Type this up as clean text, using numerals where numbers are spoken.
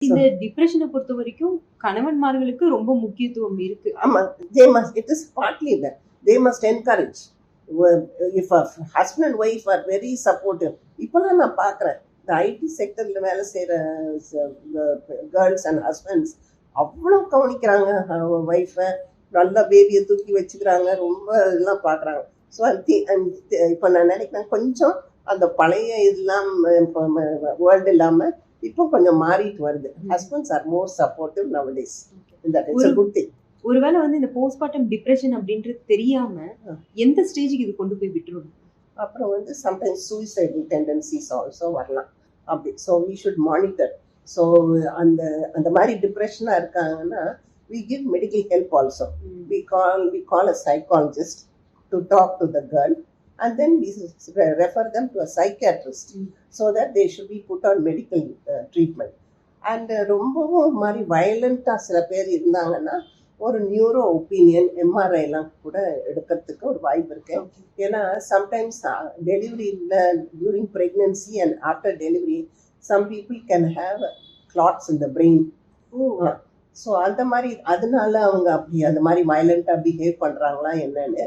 இந்த டிப்ரஷன பொறுத்தவரைக்கும் கணவன்மார்களுக்கு ரொம்ப முக்கியத்துவம் இருக்கு. ஆமா, it is partly that. They must encourage. If a husband and wife are very supportive, இப்பெல்லாம் நான் பார்க்குறேன், இந்த ஐடி செக்டரில் வேலை செய்கிற கேர்ள்ஸ் அண்ட் ஹஸ்பண்ட்ஸ் அவ்வளோ கவனிக்கிறாங்க ஒய்ஃபை, நல்லா பேபியை தூக்கி வச்சுக்கிறாங்க, ரொம்ப இதெல்லாம் பார்க்குறாங்க. ஸோ இப்போ நான் நினைக்கிறேன் கொஞ்சம் அந்த பழைய இதெல்லாம் வேர்ல்டு இல்லாமல் இப்போ கொஞ்சம் மாறிட்டு வருது. Husbands are more supportive nowadays. That is a good thing. ஒருவேளை வந்து இந்த போஸ்ட்மார்ட்டம் டிப்ரெஷன் அப்படின்றது தெரியாம எந்த ஸ்டேஜுக்கு இது கொண்டு போய் விட்டுரும்? அப்புறம் வந்து சம்டைம்ஸ் சூசைடல் டெண்டன்சிஸ் ஆல்சோ வரலாம் அப்படி. So we should monitor. So அந்த அந்த மாதிரி டிப்ரெஷனாக இருக்காங்கன்னா we give medical help also. We call a psychologist to talk to the girl, and then we refer them to a psychiatrist so that they should be put on medical treatment. And ரொம்பவும் மாதிரி வயலண்ட்டாக சில பேர் இருந்தாங்கன்னா ஒரு neuro opinion எம்ஆர்ஐலாம் கூட எடுக்கிறதுக்கு ஒரு வாய்ப்பு இருக்கு. ஏன்னா சம்டைம்ஸ் டெலிவரியில் during pregnancy and after delivery some people can have clots in the brain. So அந்த மாதிரி அதனால அவங்க அப்படி அந்த மாதிரி வயலண்ட்டாக பிஹேவ் பண்ணுறாங்களா என்னன்னு